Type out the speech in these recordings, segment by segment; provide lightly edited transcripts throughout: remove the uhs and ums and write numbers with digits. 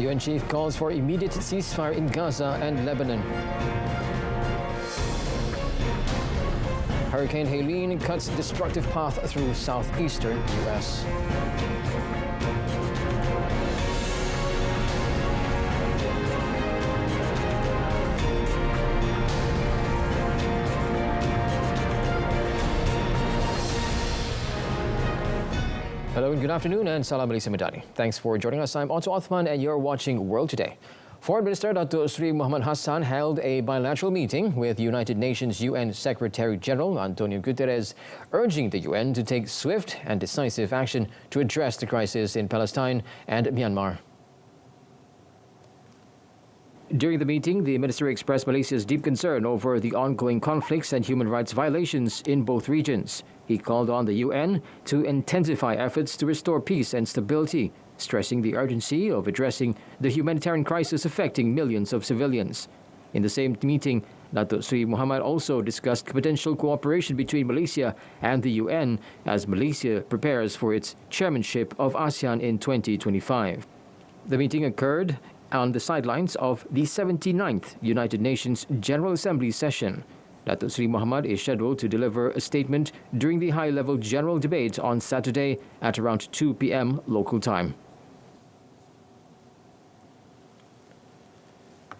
UN chief calls for immediate ceasefire in Gaza and Lebanon. Hurricane Helene cuts destructive path through southeastern U.S. Hello and good afternoon, and Salam Malaysia Medani. Thanks for joining us. I'm Otto Othman and you're watching World Today. Foreign Minister Datuk Sri Muhammad Hassan held a bilateral meeting with United Nations UN Secretary General Antonio Guterres, urging the UN to take swift and decisive action to address the crisis in Palestine and Myanmar. During the meeting, the minister expressed Malaysia's deep concern over the ongoing conflicts and human rights violations in both regions. He called on the UN to intensify efforts to restore peace and stability, stressing the urgency of addressing the humanitarian crisis affecting millions of civilians. In the same meeting, Datuk Sri Muhammad also discussed potential cooperation between Malaysia and the UN as Malaysia prepares for its chairmanship of ASEAN in 2025. The meeting occurred on the sidelines of the 79th United Nations General Assembly session. Datuk Sri Muhammad is scheduled to deliver a statement during the high-level general debate on Saturday at around 2 p.m. local time.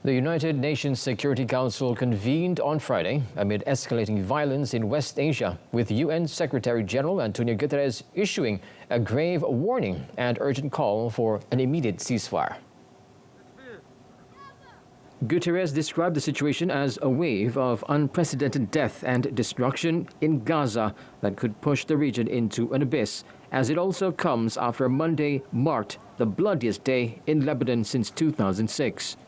The United Nations Security Council convened on Friday amid escalating violence in West Asia, with UN Secretary General Antonio Guterres issuing a grave warning and urgent call for an immediate ceasefire. Guterres described the situation as a wave of unprecedented death and destruction in Gaza that could push the region into an abyss, as it also comes after Monday marked the bloodiest day in Lebanon since 2006.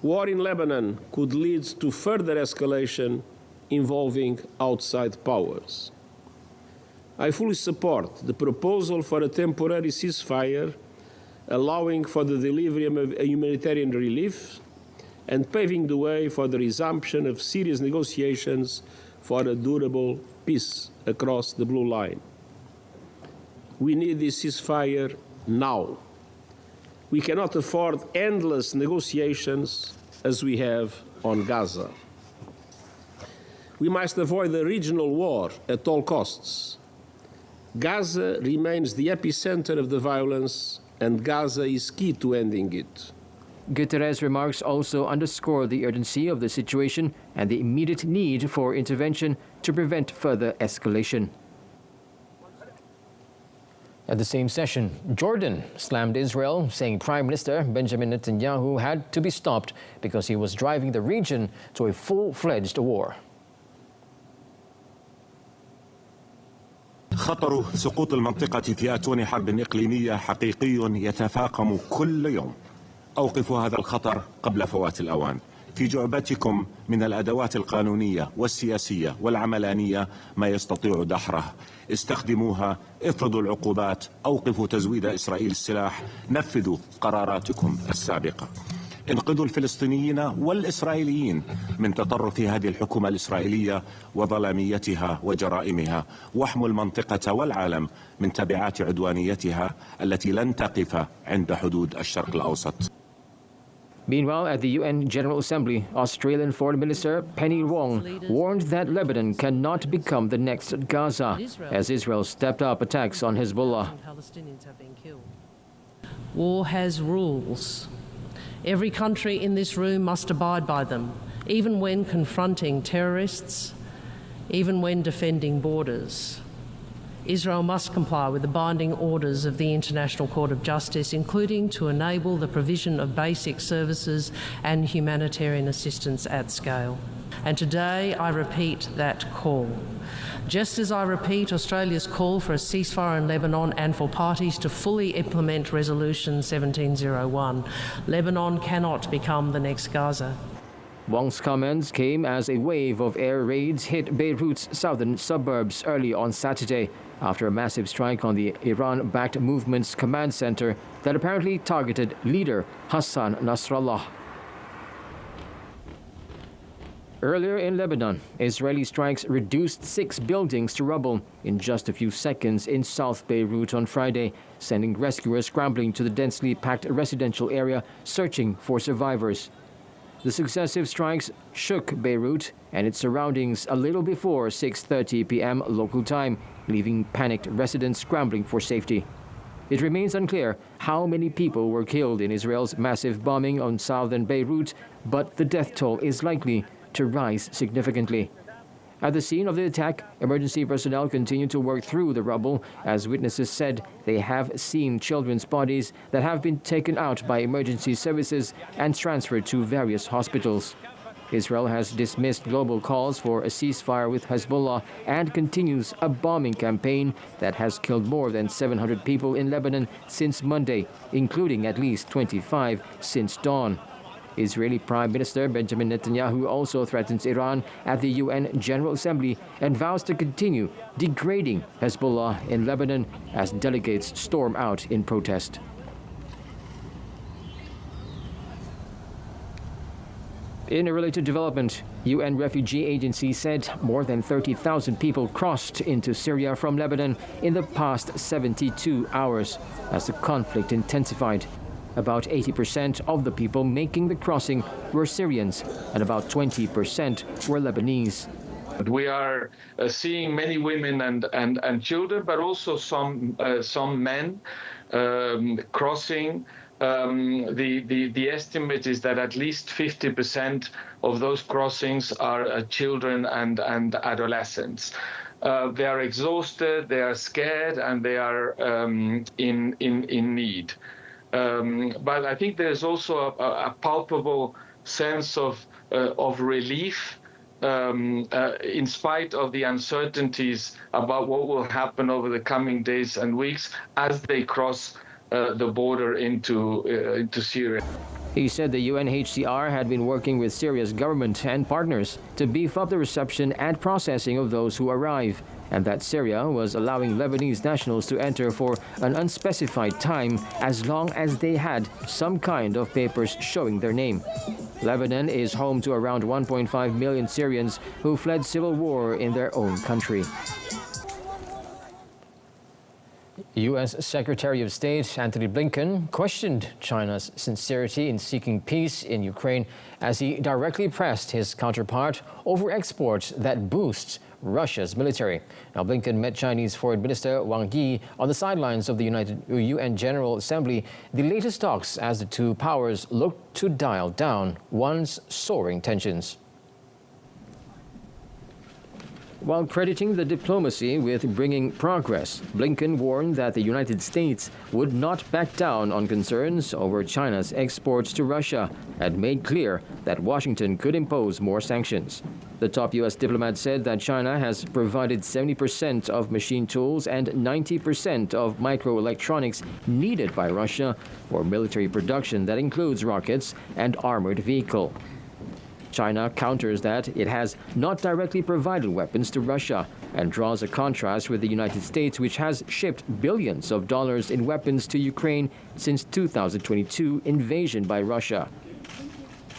War in Lebanon could lead to further escalation involving outside powers. I fully support the proposal for a temporary ceasefire, allowing for the delivery of humanitarian relief and paving the way for the resumption of serious negotiations for a durable peace across the Blue Line. We need this ceasefire now. We cannot afford endless negotiations as we have on Gaza. We must avoid a regional war at all costs. Gaza remains the epicenter of the violence, and Gaza is key to ending it. Guterres' remarks also underscore the urgency of the situation and the immediate need for intervention to prevent further escalation. At the same session, Jordan slammed Israel, saying Prime Minister Benjamin Netanyahu had to be stopped because he was driving the region to a full-fledged war. خطر سقوط المنطقة في أتون حرب إقليمية حقيقي يتفاقم كل يوم. أوقفوا هذا الخطر قبل فوات الأوان. في جعبتكم من الأدوات القانونية والسياسية والعملانية ما يستطيع دحره. استخدموها، افرضوا العقوبات، أوقفوا تزويد إسرائيل السلاح، نفذوا قراراتكم السابقة. انقذوا الفلسطينيين والإسرائيليين من تطرف هذه الحكومة الإسرائيلية وظلاميتها وجرائمها، واحموا المنطقة والعالم من تبعات عدوانيتها التي لن تقف عند حدود الشرق الأوسط. Meanwhile, at the UN General Assembly, Australian Foreign Minister Penny Wong warned that Lebanon cannot become the next Gaza, as Israel stepped up attacks on Hezbollah. War has rules. Every country in this room must abide by them, even when confronting terrorists, even when defending borders. Israel must comply with the binding orders of the International Court of Justice, including to enable the provision of basic services and humanitarian assistance at scale. And today I repeat that call. Just as I repeat Australia's call for a ceasefire in Lebanon and for parties to fully implement Resolution 1701, Lebanon cannot become the next Gaza. Wong's comments came as a wave of air raids hit Beirut's southern suburbs early on Saturday after a massive strike on the Iran-backed movement's command center that apparently targeted leader Hassan Nasrallah. Earlier in Lebanon, Israeli strikes reduced 6 buildings to rubble in just a few seconds in South Beirut on Friday, sending rescuers scrambling to the densely packed residential area searching for survivors. The successive strikes shook Beirut and its surroundings a little before 6:30 p.m. local time, leaving panicked residents scrambling for safety. It remains unclear how many people were killed in Israel's massive bombing on southern Beirut, but the death toll is likely to rise significantly. At the scene of the attack, emergency personnel continue to work through the rubble, as witnesses said they have seen children's bodies that have been taken out by emergency services and transferred to various hospitals. Israel has dismissed global calls for a ceasefire with Hezbollah and continues a bombing campaign that has killed more than 700 people in Lebanon since Monday, including at least 25 since dawn. Israeli Prime Minister Benjamin Netanyahu also threatens Iran at the UN General Assembly and vows to continue degrading Hezbollah in Lebanon as delegates storm out in protest. In a related development, UN Refugee Agency said more than 30,000 people crossed into Syria from Lebanon in the past 72 hours as the conflict intensified. About 80% of the people making the crossing were Syrians, and about 20% were Lebanese. We are seeing many women and children, but also some men crossing. The estimate is that at least 50% of those crossings are children and adolescents. They are exhausted, they are scared, and they are in need. But I think there's also a palpable sense of relief in spite of the uncertainties about what will happen over the coming days and weeks as they cross the border into Syria. He said the UNHCR had been working with Syria's government and partners to beef up the reception and processing of those who arrive, and that Syria was allowing Lebanese nationals to enter for an unspecified time as long as they had some kind of papers showing their name. Lebanon is home to around 1.5 million Syrians who fled civil war in their own country. U.S. Secretary of State Antony Blinken questioned China's sincerity in seeking peace in Ukraine as he directly pressed his counterpart over exports that boost Russia's military. Now, Blinken met Chinese Foreign Minister Wang Yi on the sidelines of the UN General Assembly, the latest talks as the two powers look to dial down once soaring tensions. While crediting the diplomacy with bringing progress, Blinken warned that the United States would not back down on concerns over China's exports to Russia and made clear that Washington could impose more sanctions. The top U.S. diplomat said that China has provided 70% of machine tools and 90% of microelectronics needed by Russia for military production that includes rockets and armored vehicles. China counters that it has not directly provided weapons to Russia and draws a contrast with the United States, which has shipped billions of dollars in weapons to Ukraine since 2022 invasion by Russia.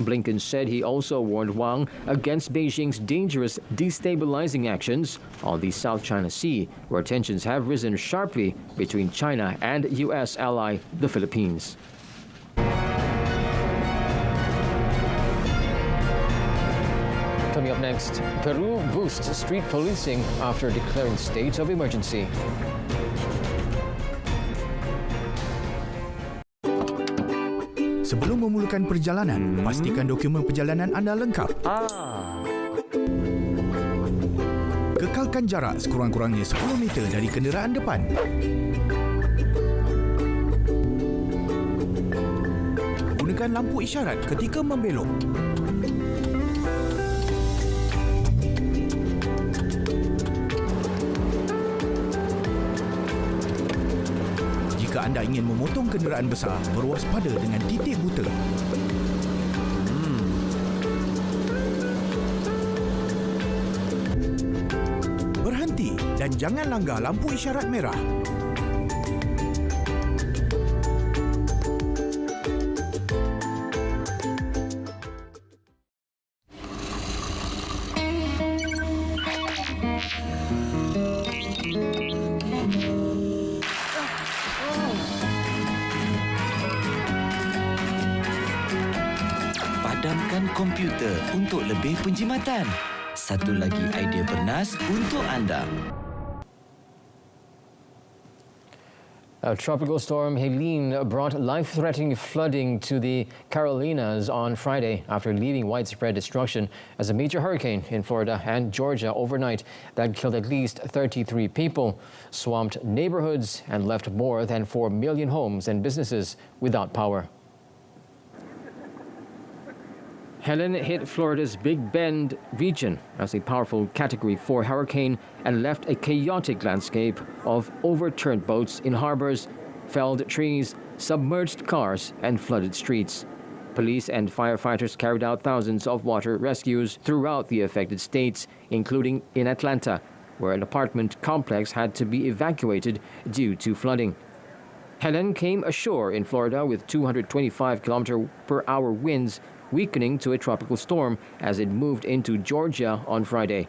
Blinken said he also warned Wang against Beijing's dangerous destabilizing actions on the South China Sea, where tensions have risen sharply between China and U.S. ally the Philippines. Coming up next, Peru boosts street policing after declaring state of emergency. Sebelum memulakan perjalanan, pastikan dokumen perjalanan anda lengkap. Kekalkan jarak sekurang-kurangnya 10 meter dari kenderaan depan. Gunakan lampu isyarat ketika membelok. Jika anda ingin memotong kenderaan besar, berwaspada dengan titik buta. Berhenti dan jangan langgar lampu isyarat merah. Padamkan komputer untuk lebih penjimatan. Satu lagi idea bernas untuk anda. A tropical storm Helene brought life-threatening flooding to the Carolinas on Friday after leaving widespread destruction as a major hurricane in Florida and Georgia overnight that killed at least 33 people, swamped neighborhoods, and left more than 4 million homes and businesses without power. Helen hit Florida's Big Bend region as a powerful Category 4 hurricane and left a chaotic landscape of overturned boats in harbors, felled trees, submerged cars, and flooded streets. Police and firefighters carried out thousands of water rescues throughout the affected states, including in Atlanta, where an apartment complex had to be evacuated due to flooding. Helen came ashore in Florida with 225 km/h winds, weakening to a tropical storm as it moved into Georgia on Friday.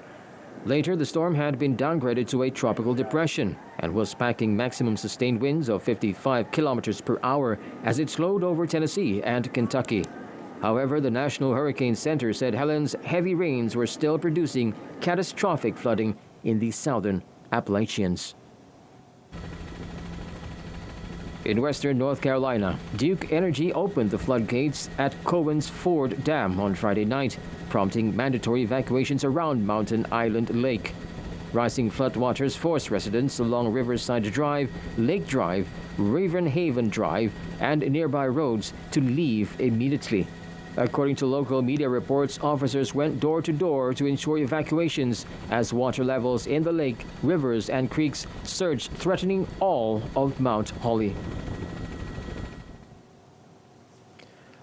Later, the storm had been downgraded to a tropical depression and was packing maximum sustained winds of 55 km/h as it slowed over Tennessee and Kentucky. However, the National Hurricane Center said Helen's heavy rains were still producing catastrophic flooding in the southern Appalachians. In western North Carolina, Duke Energy opened the floodgates at Cohen's Ford Dam on Friday night, prompting mandatory evacuations around Mountain Island Lake. Rising floodwaters forced residents along Riverside Drive, Lake Drive, Ravenhaven Drive, and nearby roads to leave immediately. According to local media reports, officers went door to door to ensure evacuations as water levels in the lake, rivers, and creeks surged, threatening all of Mount Holly.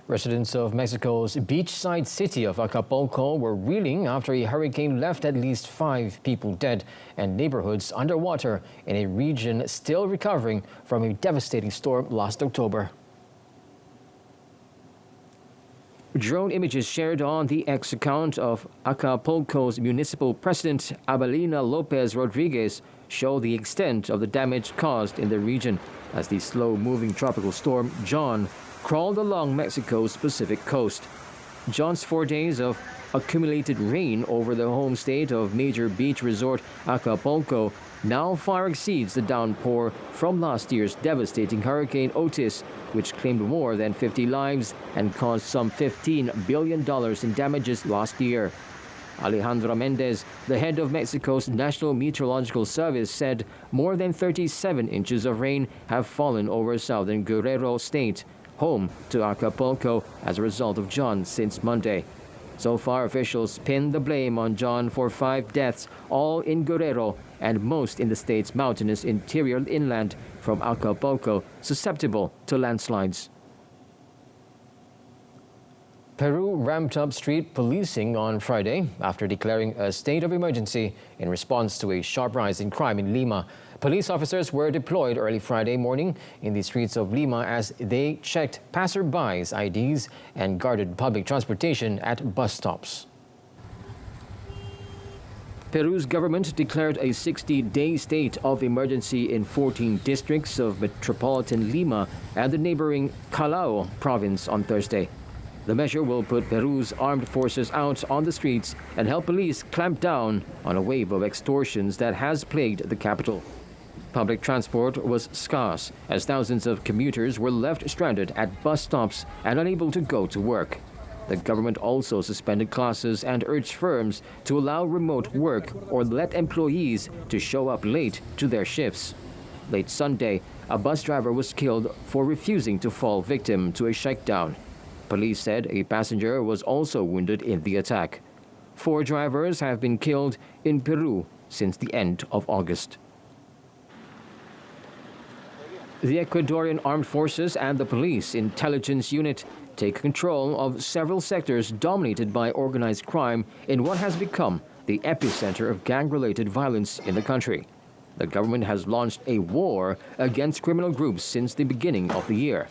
Residents of Mexico's beachside city of Acapulco were reeling after a hurricane left at least 5 people dead and neighborhoods underwater in a region still recovering from a devastating storm last October. Drone images shared on the X account of Acapulco's municipal president, Abelina Lopez Rodriguez, show the extent of the damage caused in the region as the slow-moving tropical storm John crawled along Mexico's Pacific coast. John's 4 days of accumulated rain over the home state of major beach resort Acapulco now far exceeds the downpour from last year's devastating Hurricane Otis, which claimed more than 50 lives and caused some $15 billion in damages last year. Alejandra Mendez, the head of Mexico's National Meteorological Service, said more than 37 inches of rain have fallen over southern Guerrero state, home to Acapulco, as a result of John since Monday. So far, officials pinned the blame on John for 5 deaths, all in Guerrero and most in the state's mountainous interior inland from Acapulco, susceptible to landslides. Peru ramped up street policing on Friday after declaring a state of emergency in response to a sharp rise in crime in Lima. Police officers were deployed early Friday morning in the streets of Lima as they checked passerbys' IDs and guarded public transportation at bus stops. Peru's government declared a 60-day state of emergency in 14 districts of metropolitan Lima and the neighboring Callao province on Thursday. The measure will put Peru's armed forces out on the streets and help police clamp down on a wave of extortions that has plagued the capital. Public transport was scarce as thousands of commuters were left stranded at bus stops and unable to go to work. The government also suspended classes and urged firms to allow remote work or let employees to show up late to their shifts. Late Sunday, a bus driver was killed for refusing to fall victim to a shakedown. Police said a passenger was also wounded in the attack. 4 drivers have been killed in Peru since the end of August. The Ecuadorian Armed Forces and the Police Intelligence Unit take control of several sectors dominated by organized crime in what has become the epicenter of gang-related violence in the country. The government has launched a war against criminal groups since the beginning of the year.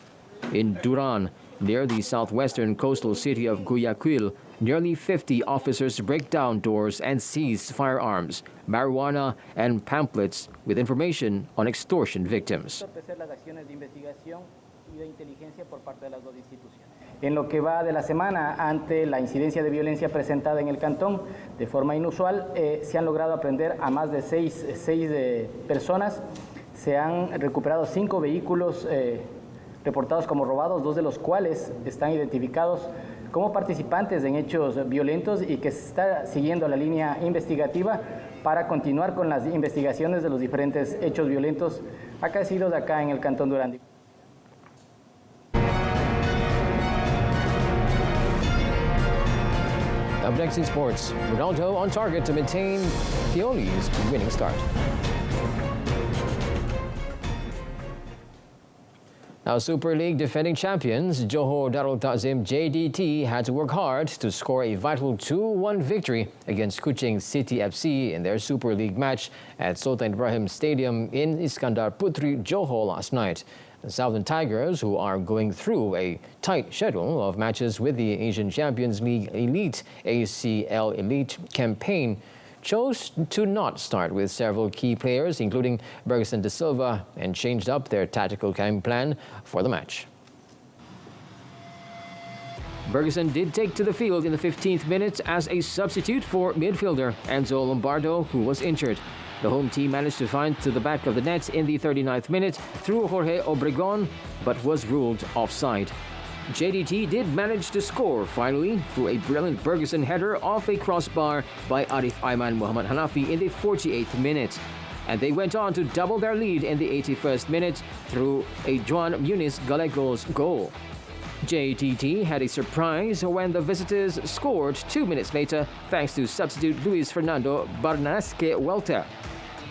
In Duran, near the southwestern coastal city of Guayaquil, nearly 50 officers break down doors and seize firearms, marijuana, and pamphlets with information on extortion victims. En lo que va de la semana, ante la incidencia de violencia presentada en el cantón, de forma inusual, se han logrado aprehender a más de seis personas. Se han recuperado 5 vehículos reportados como robados, 2 de los cuales están identificados como participantes en hechos violentos y que se está siguiendo la línea investigativa para continuar con las investigaciones de los diferentes hechos violentos acaecidos acá en el cantón Durán. Up next in sports, Ronaldo on target to maintain Pioli's winning start. Now, Super League defending champions Johor Darul Takzim JDT had to work hard to score a vital 2-1 victory against Kuching City FC in their Super League match at Sultan Ibrahim Stadium in Iskandar Putri, Johor last night. The Southern Tigers, who are going through a tight schedule of matches with the Asian Champions League Elite ACL Elite campaign, chose to not start with several key players, including Bergson de Silva, and changed up their tactical game plan for the match. Bergson did take to the field in the 15th minute as a substitute for midfielder Enzo Lombardo, who was injured. The home team managed to find to the back of the net in the 39th minute through Jorge Obregon, but was ruled offside. JDT did manage to score finally through a brilliant Bergson header off a crossbar by Arif Aiman Muhammad Hanafi in the 48th minute. And they went on to double their lead in the 81st minute through a Juan Muniz Galego's goal. JTT had a surprise when the visitors scored 2 minutes later thanks to substitute Luis Fernando Barnasque Welter.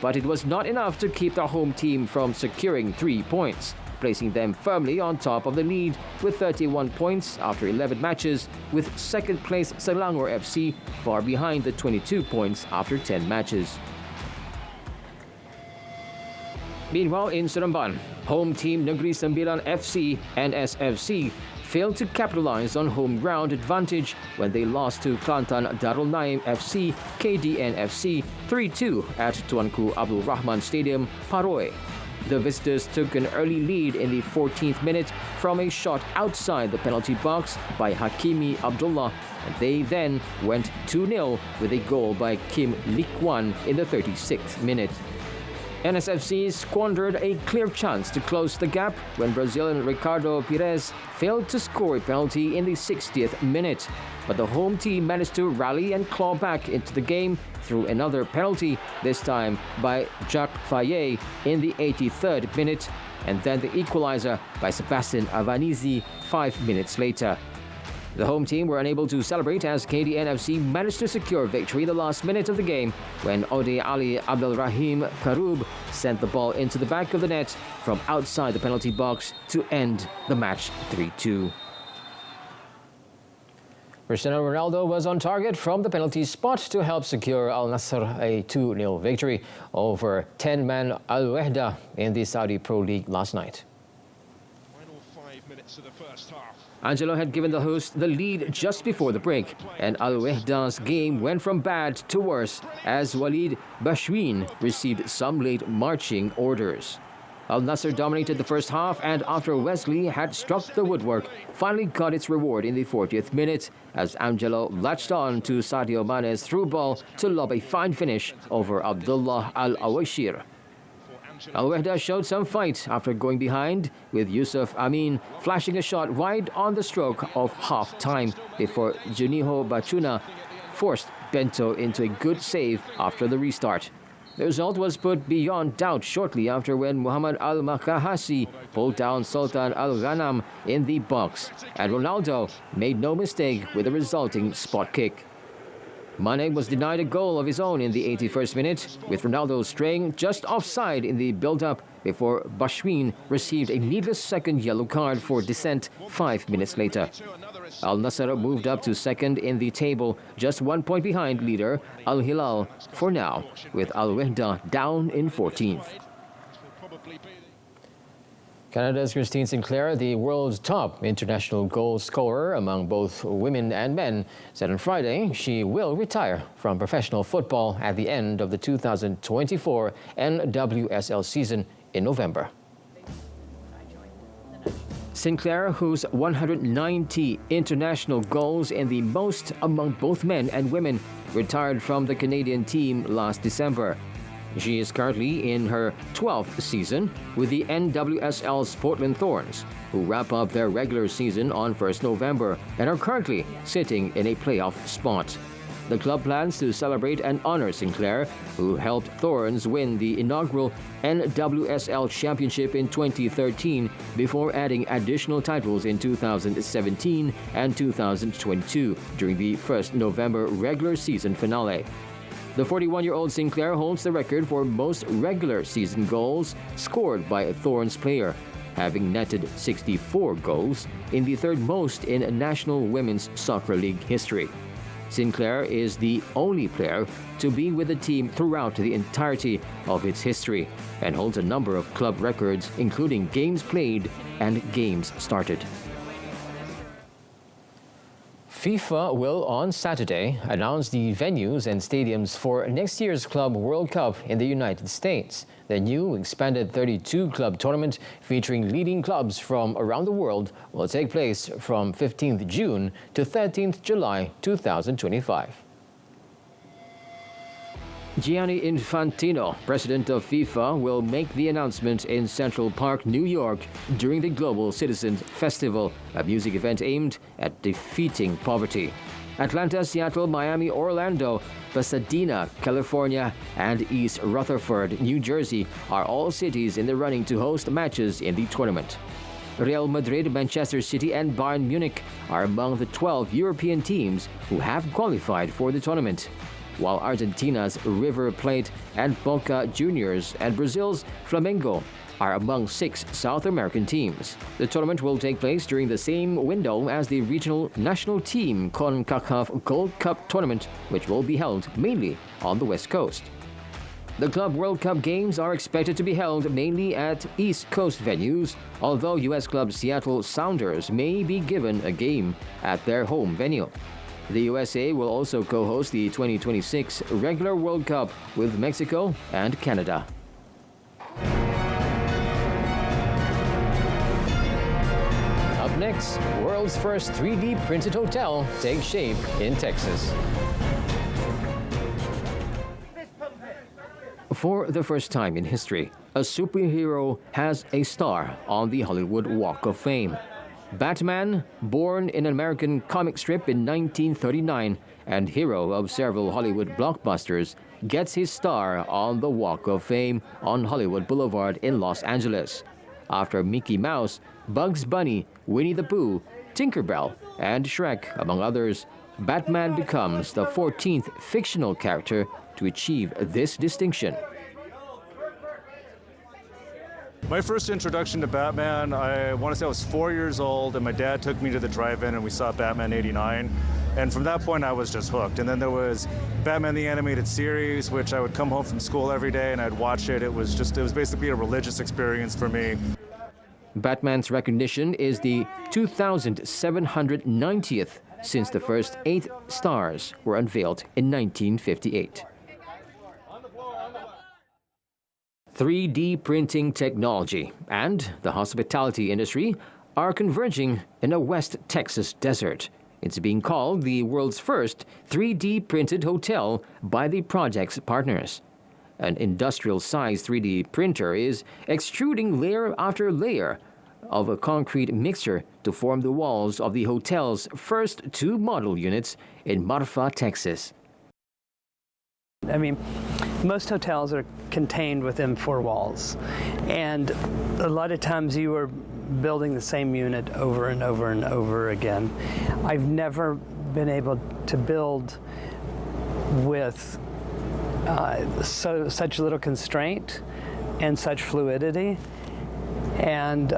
But it was not enough to keep the home team from securing 3 points, placing them firmly on top of the lead with 31 points after 11 matches, with second place Selangor FC far behind the 22 points after 10 matches. Meanwhile, in Seremban, home team Negeri Sembilan FC and SFC failed to capitalize on home ground advantage when they lost to Kelantan Darul Naim FC KDN FC 3-2 at Tuanku Abdul Rahman Stadium, Paroe. The visitors took an early lead in the 14th minute from a shot outside the penalty box by Hakimi Abdullah, and they then went 2-0 with a goal by Kim Likwan in the 36th minute. NSFC squandered a clear chance to close the gap when Brazilian Ricardo Pires failed to score a penalty in the 60th minute. But the home team managed to rally and claw back into the game through another penalty, this time by Jacques Faye in the 83rd minute, and then the equalizer by Sebastian Avanizi 5 minutes later. The home team were unable to celebrate as KDN FC managed to secure victory in the last minute of the game when Ode Ali Abdul Rahim Karub sent the ball into the back of the net from outside the penalty box to end the match 3-2. Cristiano Ronaldo was on target from the penalty spot to help secure Al Nassr a 2-0 victory over 10-man Al Wehda in the Saudi Pro League last night. Final 5 minutes of the first half. Angelo had given the host the lead just before the break, and Al Wehda's game went from bad to worse as Walid Bashwin received some late marching orders. Al Nassr dominated the first half, and after Wesley had struck the woodwork, finally got its reward in the 40th minute as Angelo latched on to Sadio Mane's through ball to lob a fine finish over Abdullah Al-Awashir. Al Wehda showed some fight after going behind, with Yusuf Amin flashing a shot wide on the stroke of half-time before Juniho Bachuna forced Bento into a good save after the restart. The result was put beyond doubt shortly after when Muhammad Al-Makahasi pulled down Sultan Al-Ghanam in the box, and Ronaldo made no mistake with the resulting spot kick. Mane was denied a goal of his own in the 81st minute, with Ronaldo straying just offside in the build-up before Bashwin received a needless second yellow card for dissent 5 minutes later. Al Nassr moved up to second in the table, just 1 point behind leader Al Hilal for now, with Al Wehda down in 14th. Canada's Christine Sinclair, the world's top international goal scorer among both women and men, said on Friday she will retire from professional football at the end of the 2024 NWSL season in November. Sinclair, whose 190 international goals in the most among both men and women, retired from the Canadian team last December. She is currently in her 12th season with the NWSL's Portland Thorns, who wrap up their regular season on 1st November and are currently sitting in a playoff spot. The club plans to celebrate and honor Sinclair, who helped Thorns win the inaugural NWSL Championship in 2013 before adding additional titles in 2017 and 2022 during the 1st November regular season finale. The 41-year-old Sinclair holds the record for most regular season goals scored by a Thorns player, having netted 64 goals, in the third most in National Women's Soccer League history. Sinclair is the only player to be with the team throughout the entirety of its history and holds a number of club records, including games played and games started. FIFA will on Saturday announce the venues and stadiums for next year's Club World Cup in the United States. The new expanded 32-club tournament featuring leading clubs from around the world will take place from 15th June to 13th July 2025. Gianni Infantino, president of FIFA, will make the announcement in Central Park, New York, during the Global Citizens Festival, a music event aimed at defeating poverty. Atlanta, Seattle, Miami, Orlando, Pasadena, California, and East Rutherford, New Jersey are all cities in the running to host matches in the tournament. Real Madrid, Manchester City, and Bayern Munich are among the 12 European teams who have qualified for the tournament, while Argentina's River Plate and Boca Juniors and Brazil's Flamengo are among 6 South American teams. The tournament will take place during the same window as the regional national team CONCACAF Gold Cup tournament, which will be held mainly on the West Coast. The Club World Cup games are expected to be held mainly at East Coast venues, although U.S. club Seattle Sounders may be given a game at their home venue. The USA will also co-host the 2026 regular World Cup with Mexico and Canada. Up next, world's first 3D printed hotel takes shape in Texas. For the first time in history, a superhero has a star on the Hollywood Walk of Fame. Batman, born in an American comic strip in 1939 and hero of several Hollywood blockbusters, gets his star on the Walk of Fame on Hollywood Boulevard in Los Angeles. After Mickey Mouse, Bugs Bunny, Winnie the Pooh, Tinkerbell, and Shrek, among others, Batman becomes the 14th fictional character to achieve this distinction. My first introduction to Batman, I want to say I was 4 years old, and my dad took me to the drive-in and we saw Batman '89. And from that point, I was just hooked. And then there was Batman the Animated Series, which I would come home from school every day and I'd watch it. It was basically a religious experience for me. Batman's recognition is the 2,790th since the first 8 stars were unveiled in 1958. 3D printing technology and the hospitality industry are converging in a West Texas desert. It's being called the world's first 3D printed hotel by the project's partners. An industrial-sized 3D printer is extruding layer after layer of a concrete mixture to form the walls of the hotel's first 2 model units in Marfa, Texas. I mean, most hotels are contained within 4 walls, and a lot of times you are building the same unit over and over and over again. I've never been able to build with such little constraint and such fluidity, and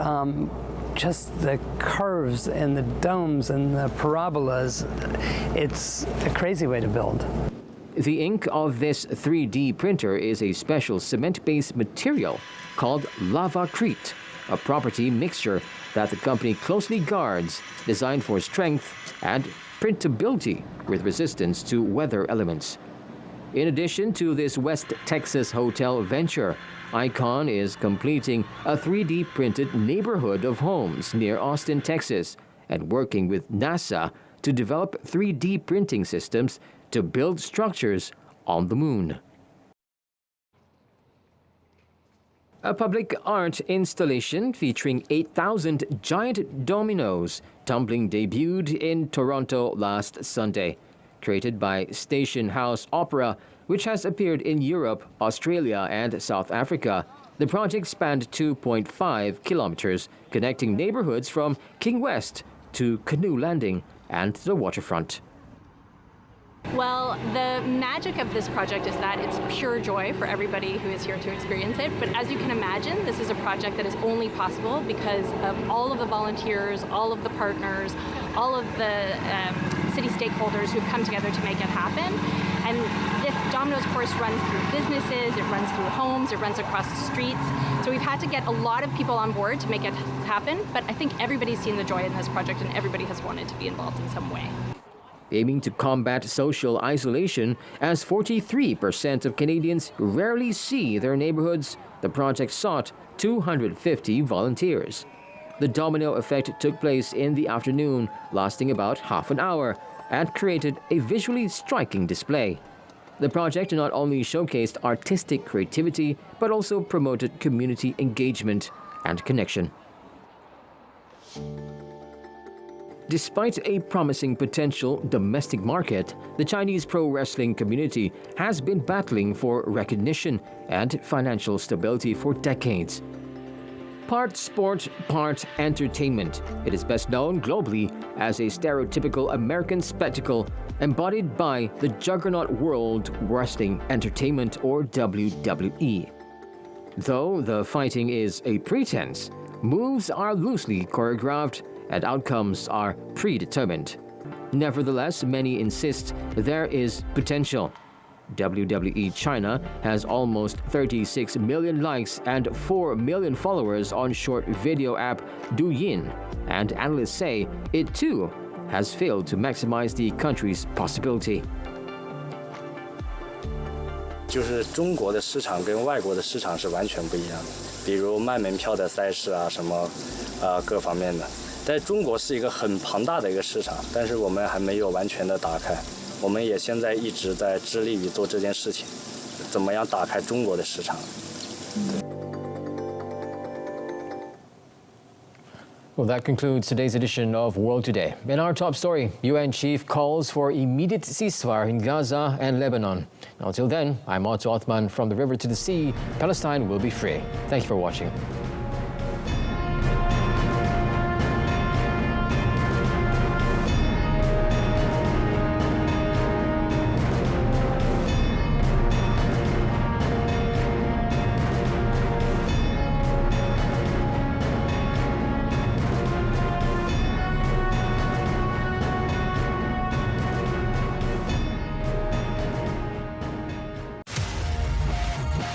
just the curves and the domes and the parabolas. It's a crazy way to build. The ink of this 3D printer is a special cement-based material called lavacrete, a property mixture that the company closely guards, designed for strength and printability with resistance to weather elements. In addition to this West Texas hotel venture, Icon is completing a 3D printed neighborhood of homes near Austin, Texas, and working with NASA to develop 3D printing systems to build structures on the moon. A public art installation featuring 8,000 giant dominoes tumbling debuted in Toronto last Sunday. Created by Station House Opera, which has appeared in Europe, Australia, and South Africa, the project spanned 2.5 kilometers, connecting neighborhoods from King West to Canoe Landing and the waterfront. Well, the magic of this project is that it's pure joy for everybody who is here to experience it. But as you can imagine, this is a project that is only possible because of all of the volunteers, all of the partners, all of the city stakeholders who've come together to make it happen. And this Domino's course runs through businesses, it runs through homes, it runs across the streets. So we've had to get a lot of people on board to make it happen. But I think everybody's seen the joy in this project and everybody has wanted to be involved in some way. Aiming to combat social isolation, as 43% of Canadians rarely see their neighborhoods, the project sought 250 volunteers. The domino effect took place in the afternoon, lasting about half an hour, and created a visually striking display. The project not only showcased artistic creativity, but also promoted community engagement and connection. Despite a promising potential domestic market, the Chinese pro wrestling community has been battling for recognition and financial stability for decades. Part sport, part entertainment, it is best known globally as a stereotypical American spectacle embodied by the juggernaut World Wrestling Entertainment, or WWE. Though the fighting is a pretense, moves are loosely choreographed and outcomes are predetermined. Nevertheless, many insist there is potential. WWE China has almost 36 million likes and 4 million followers on short video app Douyin, and analysts say it too has failed to maximize the country's possibility. 就是中国的市场跟外国的市场是完全不一样的，比如卖门票的赛事啊，什么各方面的。 在中国是一个很庞大的一个市场，但是我们还没有完全的打开。我们也现在一直在致力于做这件事情，怎么样打开中国的市场。 Well, that concludes today's edition of World Today. In our top story, UN chief calls for immediate ceasefire in Gaza and Lebanon. Until then, I'm Otto Othman from the river to the sea. Palestine will be free. Thank you for watching.